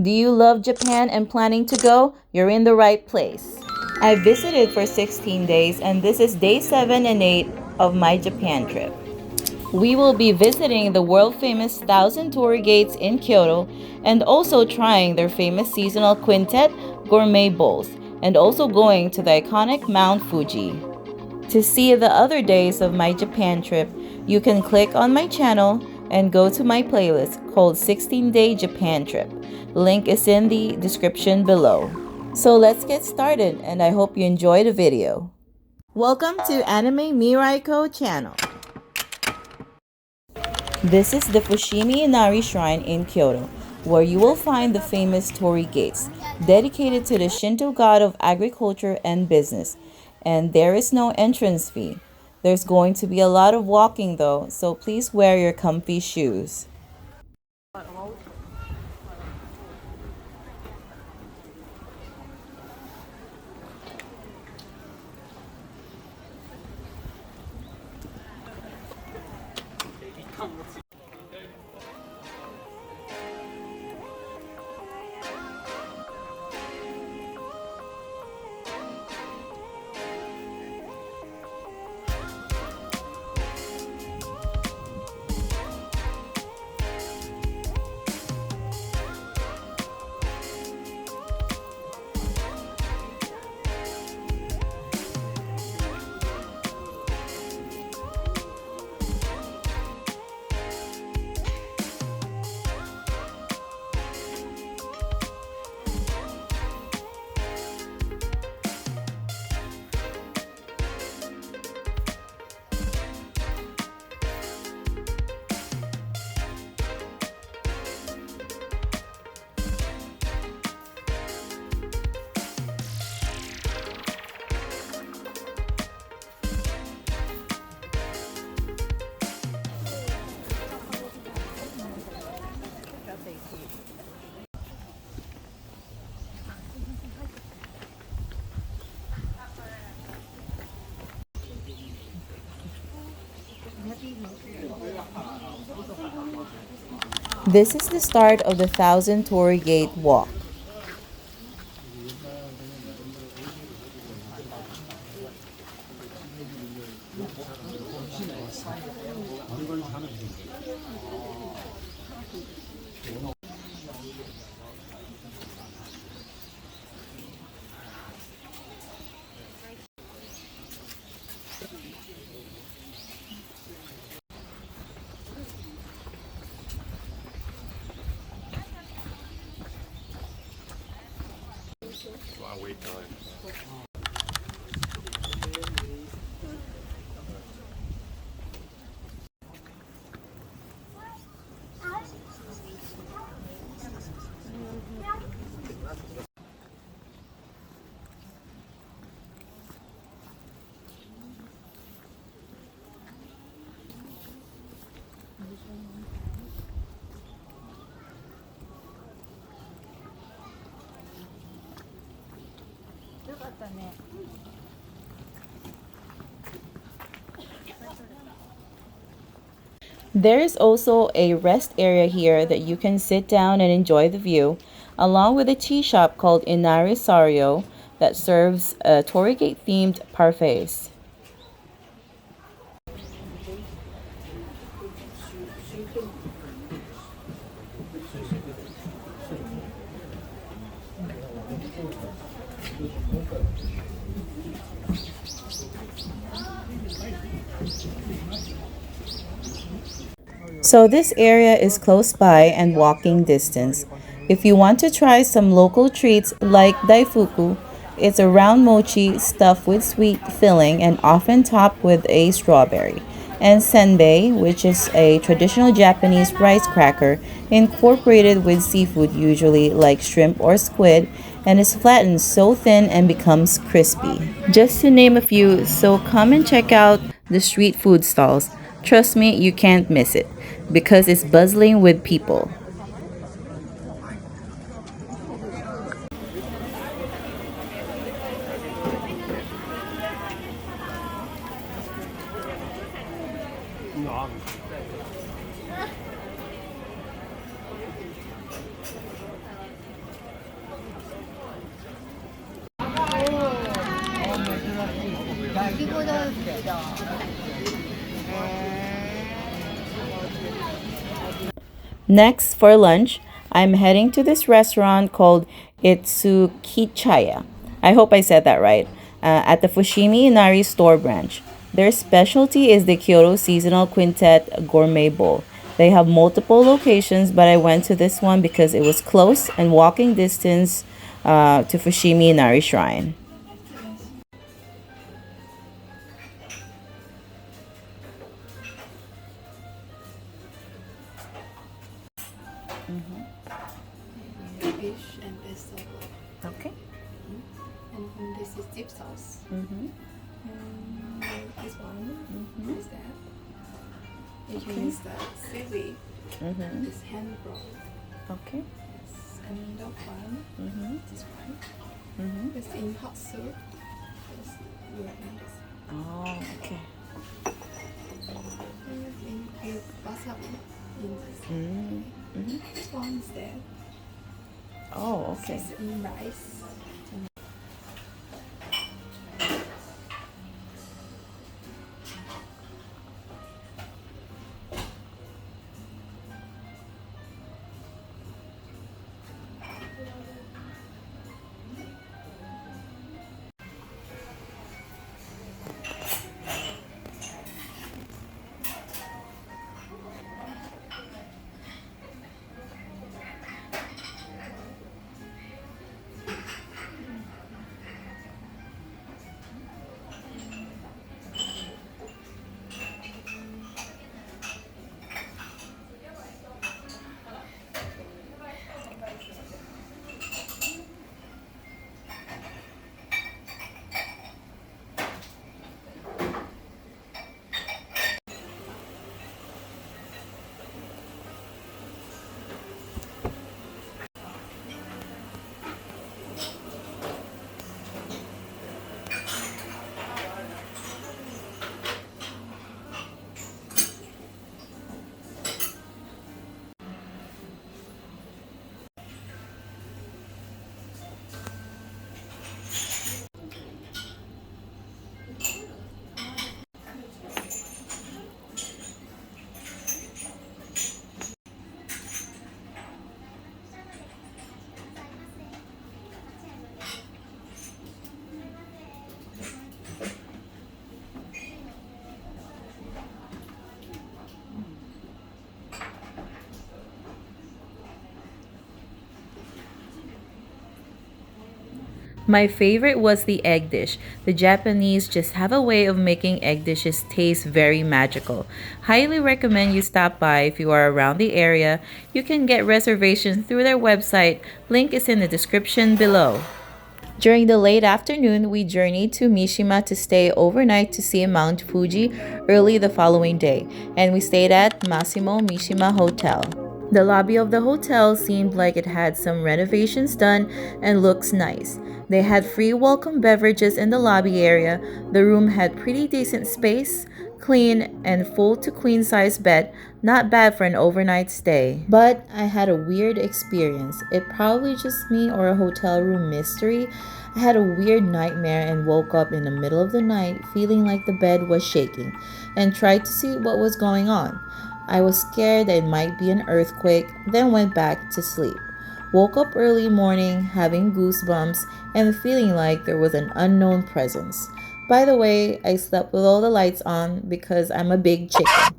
Do you love Japan and planning to go? You're in the right place. I visited for 16 days and this is day 7 and 8 of my Japan trip. We will be visiting the world famous Thousand Torri Gates in Kyoto and also trying their famous seasonal quintet gourmet bowls and also going to the iconic Mount Fuji. To see the other days of my Japan trip, you can click on my channel and go to my playlist called 16-Day Japan Trip. Link is in the description below. So let's get started and I hope you enjoy the video. Welcome to Anime Miraiko channel. This is the Fushimi Inari Shrine in Kyoto, where you will find the famous Torri Gates, dedicated to the Shinto god of agriculture and business. And there is no entrance fee. There's going to be a lot of walking though, so please wear your comfy shoes. This is the start of the Thousand Torri Gate walk. There is also a rest area here that you can sit down and enjoy the view, along with a tea shop called Inari Sario that serves Torri Gate themed parfaits. So this area is close by and walking distance. If you want to try some local treats like daifuku, it's a round mochi stuffed with sweet filling and often topped with a strawberry. And senbei, which is a traditional Japanese rice cracker incorporated with seafood, usually like shrimp or squid, and is flattened so thin and becomes crispy. Just to name a few, so come and check out the street food stalls. Trust me, you can't miss it because it's bustling with people. Next, for lunch, I'm heading to this restaurant called Itsukichaya. I hope I said that right. At the Fushimi Inari store branch. Their specialty is the Kyoto Seasonal Quintet Gourmet Bowl. They have multiple locations, but I went to this one because it was close and walking distance to Fushimi Inari Shrine. Fish and vegetable. Okay. And this is dip sauce. Mm-hmm. And this one is that. It Okay. means that seaweed Mm-hmm. is hand broiled. Okay. Yes. And that one, Mm-hmm. this one, Mm-hmm. is in hot soup. Yes, you like this. Oh, okay. And with wasabi in this. Mm-hmm. This one is there. Oh, okay. It's in rice. My favorite was the egg dish. The Japanese just have a way of making egg dishes taste very magical. Highly recommend you stop by if you are around the area. You can get reservations through their website. Link is in the description below. During the late afternoon, we journeyed to Mishima to stay overnight to see Mount Fuji early the following day, and we stayed at Massimo Mishima Hotel. The lobby of the hotel seemed like it had some renovations done and looks nice. They had free welcome beverages in the lobby area. The room had pretty decent space, clean, and full to queen size bed. Not bad for an overnight stay. But I had a weird experience. It probably just me or a hotel room mystery. I had a weird nightmare and woke up in the middle of the night feeling like the bed was shaking and tried to see what was going on. I was scared that it might be an earthquake, then went back to sleep. Woke up early morning having goosebumps and feeling like there was an unknown presence. By the way, I slept with all the lights on because I'm a big chicken.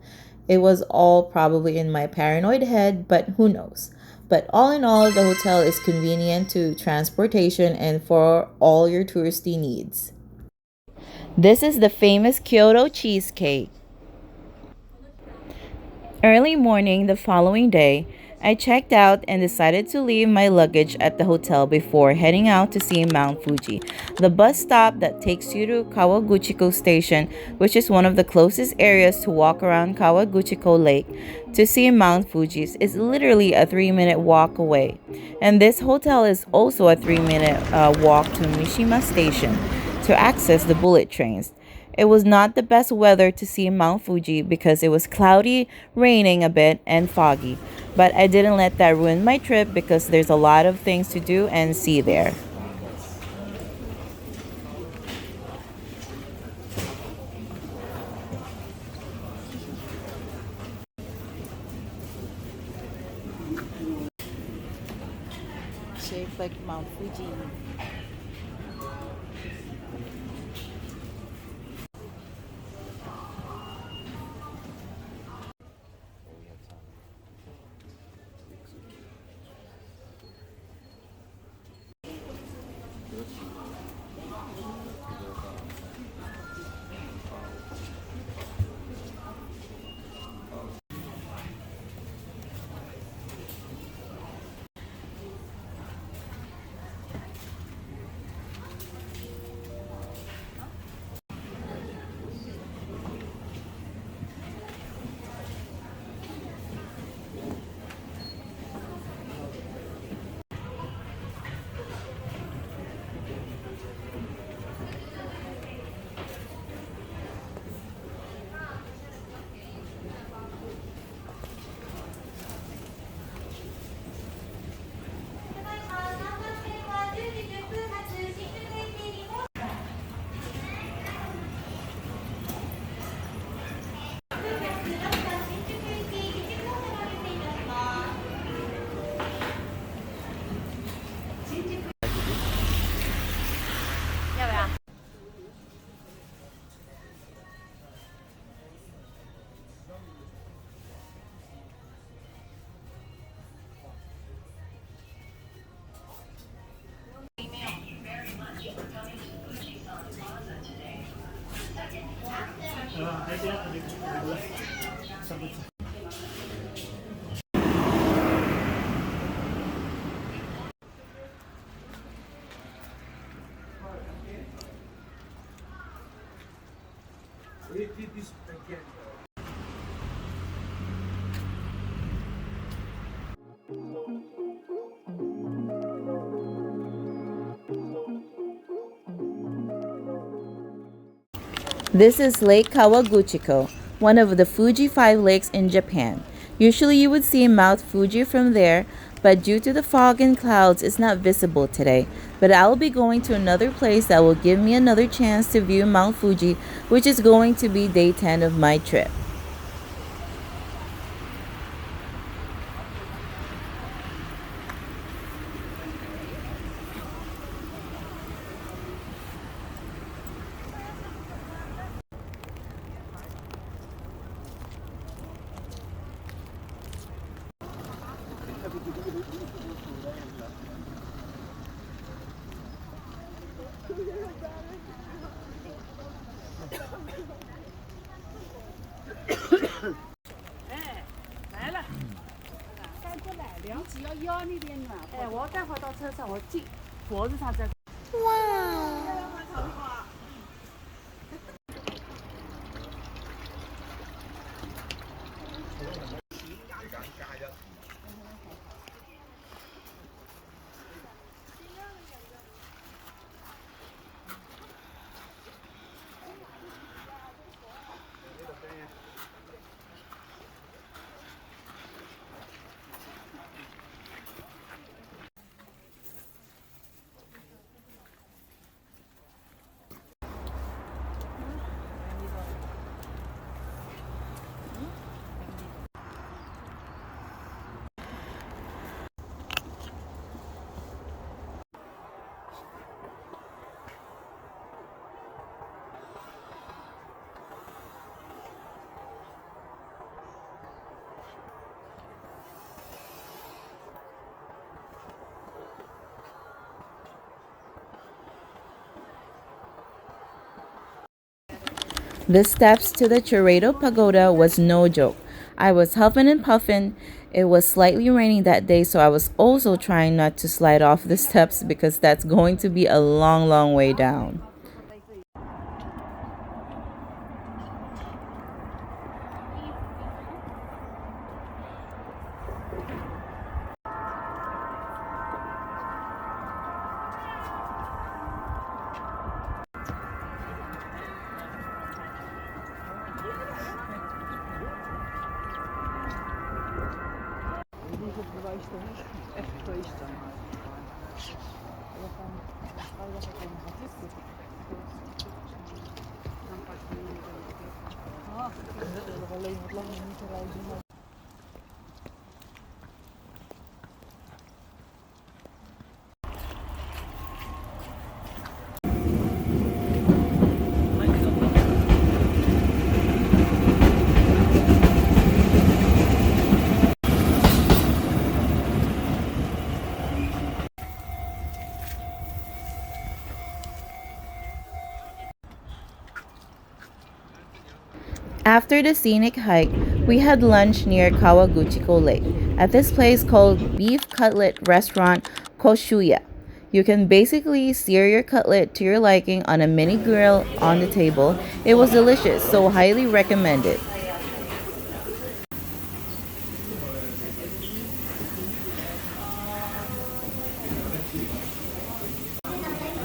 It was all probably in my paranoid head, but who knows. But all in all, the hotel is convenient to transportation and for all your touristy needs. This is the famous Kyoto cheesecake. Early morning the following day, I checked out and decided to leave my luggage at the hotel before heading out to see Mount Fuji. The bus stop that takes you to Kawaguchiko Station, which is one of the closest areas to walk around Kawaguchiko Lake to see Mount Fuji, is literally a 3-minute walk away. And this hotel is also a 3-minute walk to Mishima Station to access the bullet trains. It was not the best weather to see Mount Fuji because it was cloudy, raining a bit, and foggy. But I didn't let that ruin my trip because there's a lot of things to do and see there. safe like Mount Fuji. This is Lake Kawaguchiko, one of the Fuji 5 lakes in Japan. Usually you would see Mount Fuji from there, but due to the fog and clouds, it's not visible today. But I will be going to another place that will give me another chance to view Mount Fuji, which is going to be day 10 of my trip. The steps to the Chureito Pagoda was no joke. I was huffing and puffing. It was slightly raining that day, so I was also trying not to slide off the steps because that's going to be a long, long way down. After the scenic hike, we had lunch near Kawaguchiko Lake at this place called Beef Cutlet Restaurant Koshuya. You can basically sear your cutlet to your liking on a mini grill on the table. It was delicious, so highly recommended.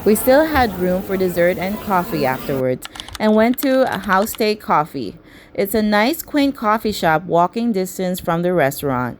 We still had room for dessert and coffee afterwards and went to a House Day Coffee. It's a nice, quaint coffee shop walking distance from the restaurant.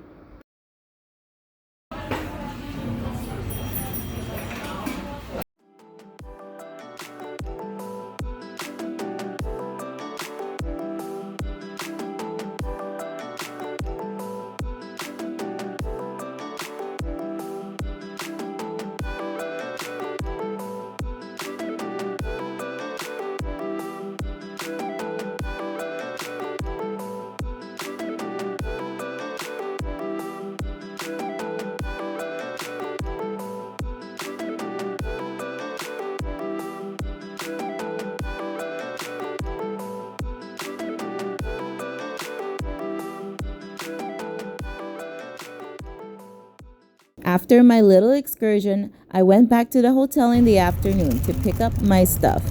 After my little excursion, I went back to the hotel in the afternoon to pick up my stuff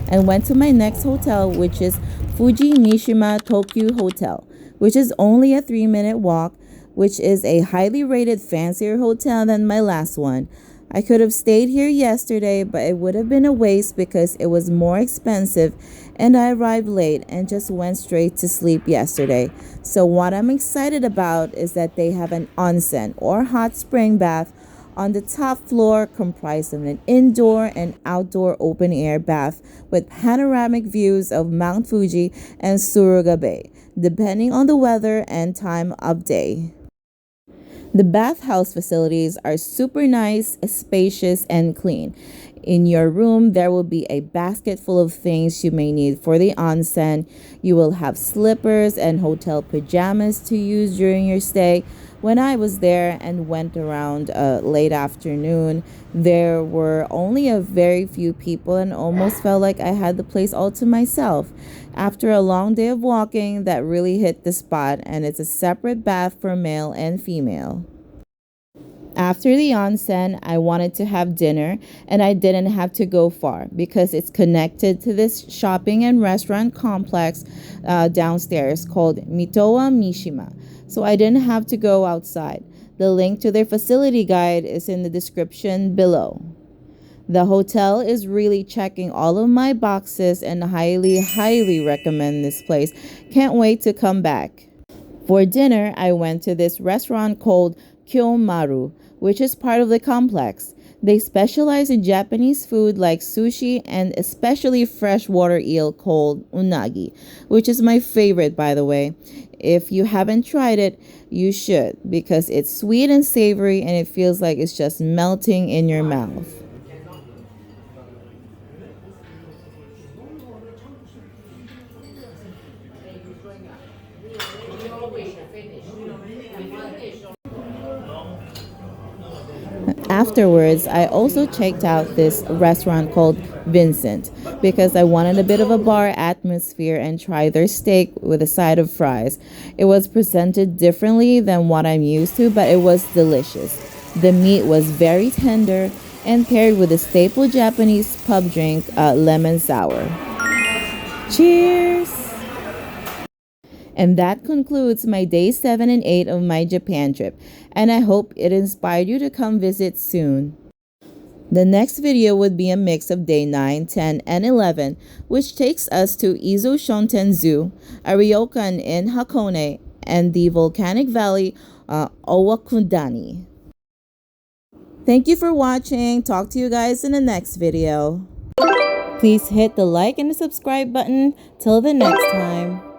and went to my next hotel, which is FUJI Mishima Tokyu Hotel, which is only a 3-minute walk, which is a highly rated fancier hotel than my last one. I could have stayed here yesterday, but it would have been a waste because it was more expensive and I arrived late and just went straight to sleep yesterday. So what I'm excited about is that they have an onsen or hot spring bath on the top floor, comprised of an indoor and outdoor open air bath with panoramic views of Mount Fuji and Suruga Bay, depending on the weather and time of day. The bathhouse facilities are super nice, spacious, and clean. In your room, there will be a basket full of things you may need for the onsen. You will have slippers and hotel pajamas to use during your stay. When I was there and went around late afternoon, there were only a very few people and almost felt like I had the place all to myself. After a long day of walking, that really hit the spot, and it's a separate bath for male and female. After the onsen, I wanted to have dinner, and I didn't have to go far because it's connected to this shopping and restaurant complex downstairs called Mitowa Mishima. So I didn't have to go outside. The link to their facility guide is in the description below. The hotel is really checking all of my boxes and highly recommend this place. Can't wait to come back. For dinner, I went to this restaurant called Kyomaru, which is part of the complex. They specialize in Japanese food like sushi and especially freshwater eel called unagi, which is my favorite, by the way. If you haven't tried it, you should because it's sweet and savory and it feels like it's just melting in your mouth. Afterwards, I also checked out this restaurant called Vincent because I wanted a bit of a bar atmosphere and try their steak with a side of fries. It was presented differently than what I'm used to, but it was delicious. The meat was very tender and paired with a staple Japanese pub drink, lemon sour. Cheers! And that concludes my day 7 and 8 of my Japan trip, and I hope it inspired you to come visit soon. The next video would be a mix of day 9, 10, and 11, which takes us to Izu Shonten Zoo, a ryokan in Hakone, and the volcanic valley Owakudani. Thank you for watching. Talk to you guys in the next video. Please hit the like and the subscribe button. Till the next time.